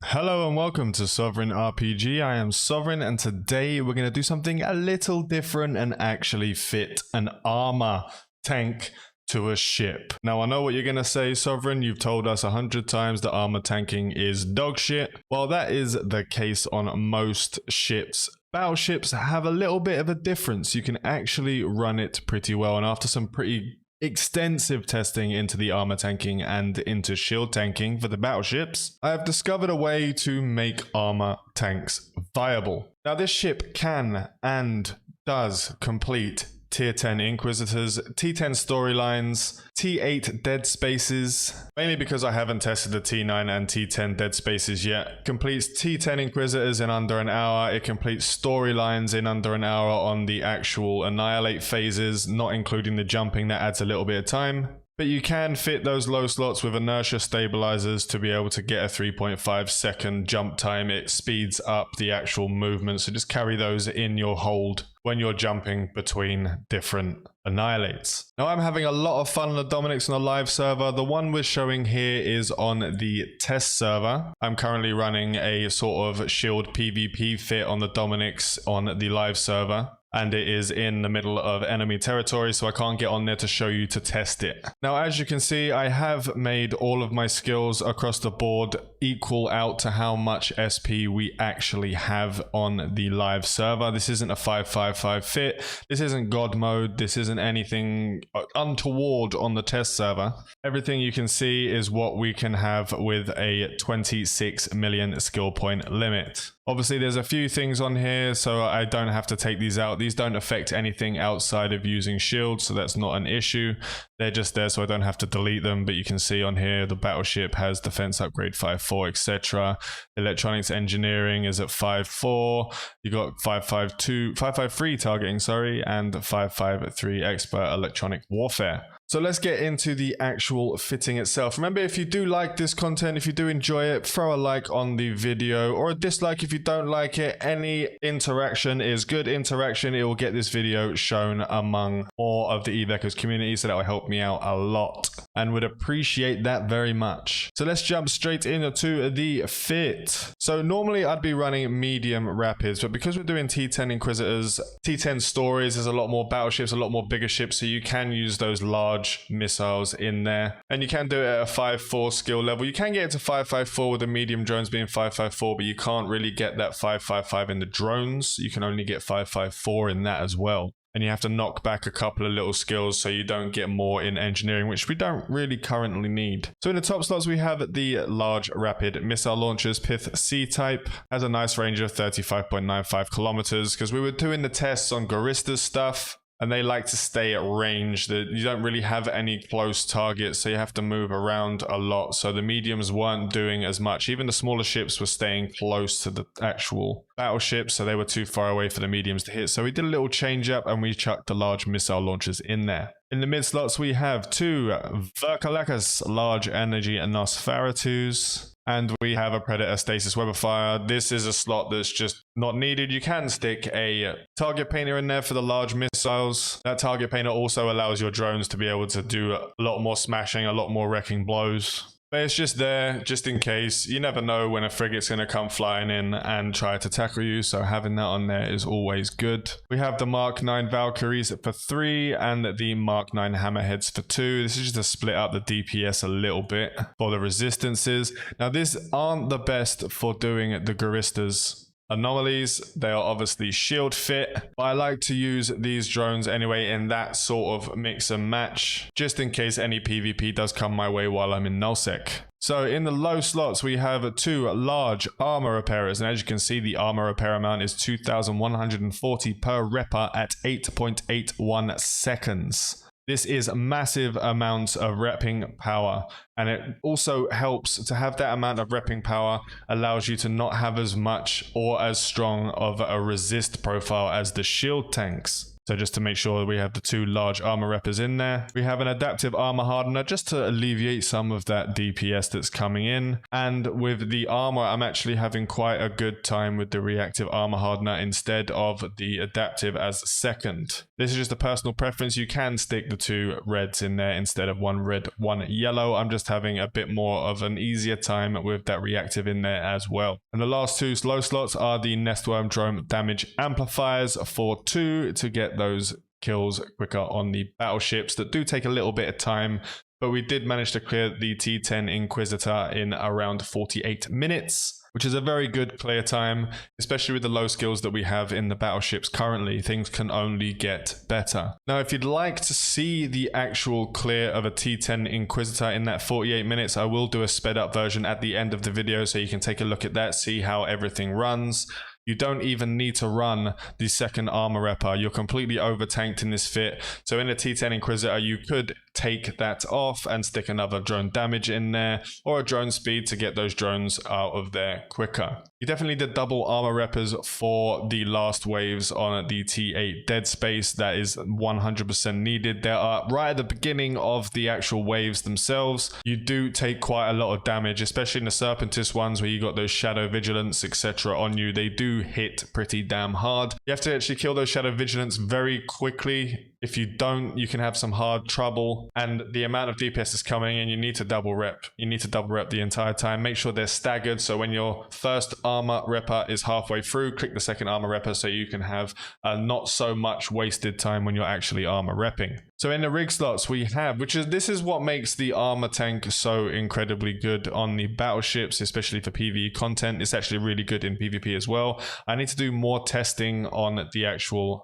Hello and welcome to Sovereign RPG. I am Sovereign and today we're going to do something a little different and actually fit an armor tank to a ship. Now I know what you're going to say, Sovereign. You've told us 100 times that armor tanking is dog shit. Well, that is the case on most ships. Battleships have a little bit of a difference. You can actually run it pretty well, and after some pretty extensive testing into the armor tanking and into shield tanking for the battleships, I have discovered a way to make armor tanks viable. Now this ship can and does complete Tier 10 Inquisitors, T10 storylines, T8 Deadspaces, mainly because I haven't tested the T9 and T10 Deadspaces yet. Completes T10 Inquisitors in under an hour. It completes storylines in under an hour on the actual Annihilate phases, not including the jumping, that adds a little bit of time. But you can fit those low slots with inertia stabilizers to be able to get a 3.5 second jump time. It speeds up the actual movement, so just carry those in your hold when you're jumping between different annihilates. Now I'm having a lot of fun on the Dominix on the live server. The one we're showing here is on the test server. I'm currently running a sort of shield PvP fit on the Dominix on the live server, and it is in the middle of enemy territory, so I can't get on there to show you to test it. Now, as you can see, I have made all of my skills across the board equal out to how much SP we actually have on the live server. This isn't a 555 fit. This isn't God mode. This isn't anything untoward on the test server. Everything you can see is what we can have with a 26 million skill point limit. Obviously, there's a few things on here, so I don't have to take these out. These don't affect anything outside of using shields, so that's not an issue. They're just there so I don't have to delete them, but you can see on here the battleship has defense upgrade 5.4, etc. Electronics engineering is at 5.4. You got 5.53 targeting, sorry, and 5.53 expert electronic warfare. So let's get into the actual fitting itself. Remember, if you do like this content, if you do enjoy it, throw a like on the video or a dislike if you don't like it. Any interaction is good interaction. It will get this video shown among more of the Evekers community, so that will help me out a lot and would appreciate that very much. So let's jump straight into the fit. So normally I'd be running medium rapids, but because we're doing T10 Inquisitors, T10 stories, there's a lot more battleships, a lot more bigger ships, so you can use those large missiles in there, and you can do it at a 5.4 skill level. You can get it to 5.54 with the medium drones being 5.54, but you can't really get that 5.55 in the drones. You can only get 5.54 in that as well, and you have to knock back a couple of little skills so you don't get more in engineering, which we don't really currently need. So in the top slots we have the large rapid missile launchers. Pith C type has a nice range of 35.95 kilometers, because we were doing the tests on Guristas stuff and they like to stay at range. You don't really have any close targets, so you have to move around a lot. So the mediums weren't doing as much. Even the smaller ships were staying close to the actual battleships, so they were too far away for the mediums to hit. So we did a little change up and we chucked the large missile launchers in there. In the mid slots we have two Verkalakas large energy Nosferatus, and we have a Predator Stasis Weatherfire. This is a slot that's just not needed. You can stick a target painter in there for the large missiles. That target painter also allows your drones to be able to do a lot more smashing, a lot more wrecking blows. But it's just there, just in case. You never know when a frigate's going to come flying in and try to tackle you, so having that on there is always good. We have the Mark 9 Valkyries for 3 and the Mark 9 Hammerheads for 2. This is just to split up the DPS a little bit for the resistances. Now, these aren't the best for doing the Guristas anomalies. They are obviously shield fit, but I like to use these drones anyway in that sort of mix and match, just in case any PvP does come my way while I'm in nullsec. So in the low slots we have two large armor repairers, and as you can see the armor repair amount is 2,140 per repper at 8.81 seconds. This is massive amounts of repping power, and it also helps to have that amount of repping power allows you to not have as much or as strong of a resist profile as the shield tanks. So just to make sure we have the 2 large armor reppers in there. We have an adaptive armor hardener just to alleviate some of that DPS that's coming in. And with the armor, I'm actually having quite a good time with the reactive armor hardener instead of the adaptive as second. This is just a personal preference. You can stick the 2 reds in there instead of 1 red, 1 yellow. I'm just having a bit more of an easier time with that reactive in there as well. And the last 2 slow slots are the Nestworm Drone damage amplifiers for 2 to get those kills quicker on the battleships that do take a little bit of time. But we did manage to clear the T10 Inquisitor in around 48 minutes, which is a very good clear time, especially with the low skills that we have in the battleships currently. Things can only get better. Now, if you'd like to see the actual clear of a T10 Inquisitor in that 48 minutes, I will do a sped up version at the end of the video so you can take a look at that, see how everything runs. You don't even need to run the second armor repper. You're completely over tanked in this fit. So in a T10 Inquisitor, you could take that off and stick another drone damage in there or a drone speed to get those drones out of there quicker. You definitely need the double armor reppers for the last waves on the T8 Deadspace. That is 100% needed. They are right at the beginning of the actual waves themselves. You do take quite a lot of damage, especially in the Serpentis ones where you got those Shadow Vigilance, etc. on you. They do hit pretty damn hard. You have to actually kill those Shadow Vigilance very quickly. If you don't, you can have some hard trouble, and the amount of DPS is coming in, you need to double rep. You need to double rep the entire time. Make sure they're staggered, so when your first armor repper is halfway through, click the second armor repper so you can have not so much wasted time when you're actually armor repping. So in the rig slots we have, this is what makes the armor tank so incredibly good on the battleships, especially for PvE content. It's actually really good in PvP as well. I need to do more testing on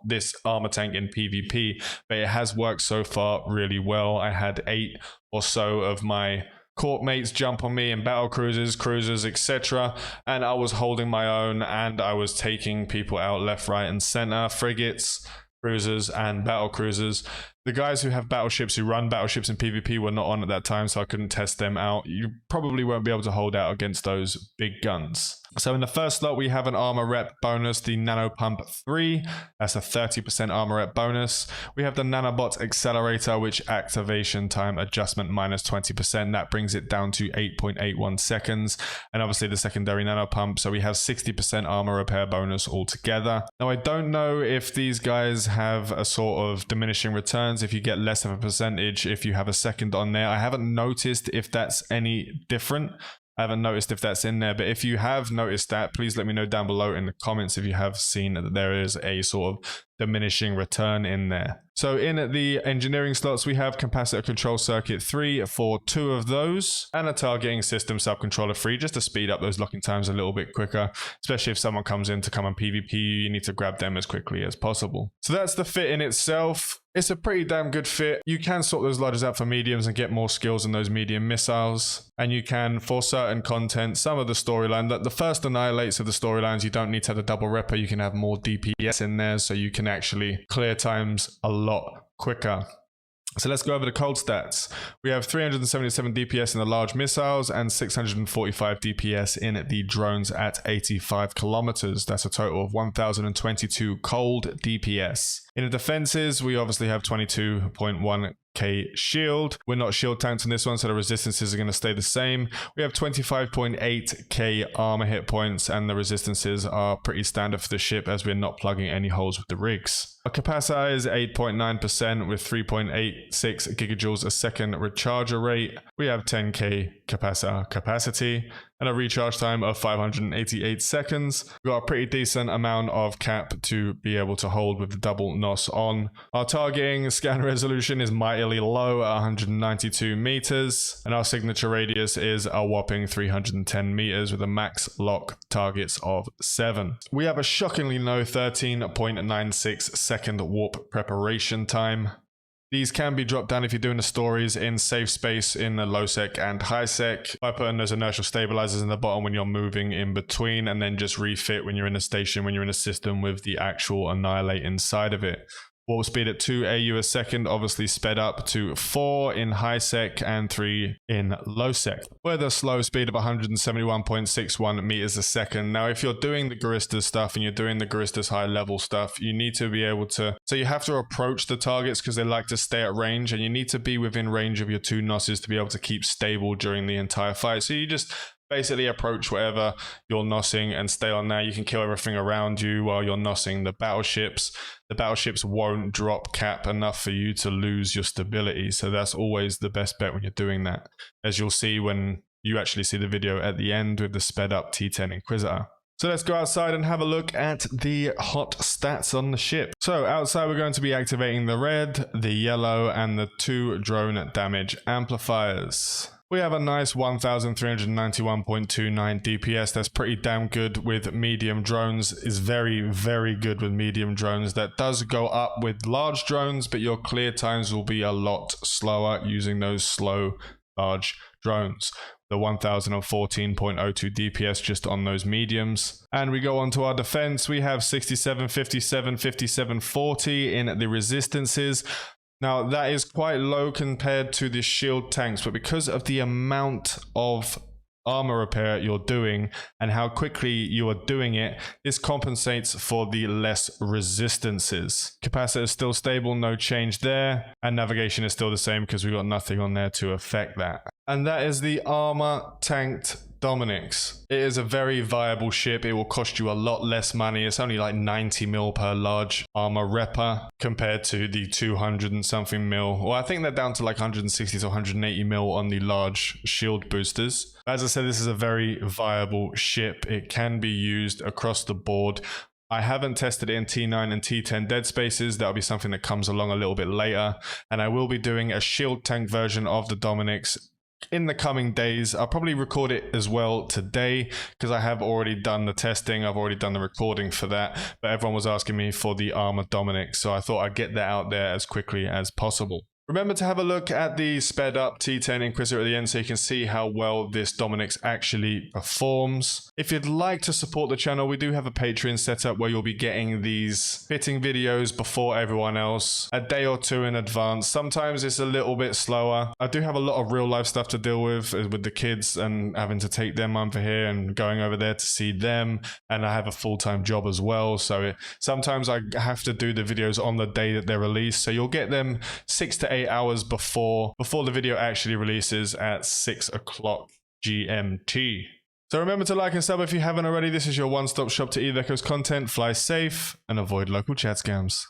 this armor tank in PvP, but it has worked so far really well. I had 8 or so of my court mates jump on me in battle cruisers, etc. And I was holding my own and I was taking people out left, right, and center, frigates, cruisers, and battle cruisers. The guys who have battleships, who run battleships in PvP, were not on at that time, so I couldn't test them out. You probably won't be able to hold out against those big guns. So in the first slot, we have an armor rep bonus, the Nano Pump 3. That's a 30% armor rep bonus. We have the Nanobot Accelerator, which activation time adjustment minus 20%. That brings it down to 8.81 seconds. And obviously the secondary Nano Pump. So we have 60% armor repair bonus altogether. Now, I don't know if these guys have a sort of diminishing returns if you get less of a percentage if you have a second on there. I haven't noticed if that's any different. I haven't noticed if that's in there, but if you have noticed that, please let me know down below in the comments if you have seen that there is a sort of diminishing return in there. So in the engineering slots, we have capacitor control circuit 3 for 2 of those, and a targeting system subcontroller 3 just to speed up those locking times a little bit quicker, especially if someone comes in to come on PvP, you need to grab them as quickly as possible. So that's the fit in itself. It's a pretty damn good fit. You can sort those loaders out for mediums and get more skills in those medium missiles. And you can, for certain content, some of the storyline, that the first annihilates of the storylines, you don't need to have a double repper. You can have more DPS in there, so you can actually clear times a lot quicker. So let's go over the cold stats. We have 377 DPS in the large missiles and 645 DPS in the drones at 85 kilometers. That's a total of 1022 cold DPS. In the defenses, we obviously have 22.1k shield. We're not shield tanked on this one, so the resistances are going to stay the same. We have 25.8k armor hit points, and the resistances are pretty standard for the ship as we're not plugging any holes with the rigs. Our capacitor is 8.9% with 3.86 gigajoules a second recharger rate. We have 10k capacitor capacity and a recharge time of 588 seconds. We've got a pretty decent amount of cap to be able to hold with the double NOS on. Our targeting scan resolution is mightily low at 192 meters, and our signature radius is a whopping 310 meters with a max lock targets of 7. We have a shockingly low 13.96 second warp preparation time. These can be dropped down if you're doing the stories in safe space in the low sec and high sec by putting those inertial stabilizers in the bottom when you're moving in between, and then just refit when you're in a station, when you're in a system with the actual annihilate inside of it. warp speed at 2 AU a second, obviously sped up to 4 in high sec and 3 in low sec, with a slow speed of 171.61 meters a second. Now, if you're doing the Guristas stuff and you're doing the Guristas high level stuff, you need to be able to, so you have to approach the targets because they like to stay at range, and you need to be within range of your 2 nosses to be able to keep stable during the entire fight. So you just basically approach whatever you're nossing and stay on there. You can kill everything around you while you're nossing the battleships. The battleships won't drop cap enough for you to lose your stability. So that's always the best bet when you're doing that, as you'll see when you actually see the video at the end with the sped up T10 Inquisitor. So let's go outside and have a look at the hot stats on the ship. So outside we're going to be activating the red, the yellow, and the 2 drone damage amplifiers. We have a nice 1391.29 DPS. That's pretty damn good with medium drones. Is very, very good with medium drones. That does go up with large drones, but your clear times will be a lot slower using those slow, large drones. The 1014.02 DPS just on those mediums. And we go on to our defense. We have 67, 57, 57, 40 in the resistances. Now, that is quite low compared to the shield tanks, but because of the amount of armor repair you're doing and how quickly you are doing it, this compensates for the less resistances. Capacitor is still stable, no change there, and navigation is still the same because we've got nothing on there to affect that. And that is the armor tanked Dominix. It is a very viable ship. It will cost you a lot less money. It's only like 90 mil per large armor repper compared to the 200 and something mil. Well, I think they're down to like 160 to 180 mil on the large shield boosters. As I said, this is a very viable ship. It can be used across the board. I haven't tested it in T9 and T10 Deadspaces. That'll be something that comes along a little bit later. And I will be doing a shield tank version of the Dominix in the coming days. I'll probably record it as well today because I have already done the testing. I've already done the recording for that, but everyone was asking me for the armor Dominix, so I thought I'd get that out there as quickly as possible. Remember to have a look at the sped up T10 Inquisitor at the end so you can see how well this Dominix actually performs. If you'd like to support the channel, we do have a Patreon set up where you'll be getting these fitting videos before everyone else, a day or 2 in advance. Sometimes it's a little bit slower. I do have a lot of real life stuff to deal with the kids and having to take them over here and going over there to see them. And I have a full-time job as well. So sometimes I have to do the videos on the day that they're released. So you'll get them 6 to 8 hours before the video actually releases at 6 o'clock GMT. So remember to like and sub if you haven't already. This is your one-stop shop to Elecos content. Fly safe and avoid local chat scams.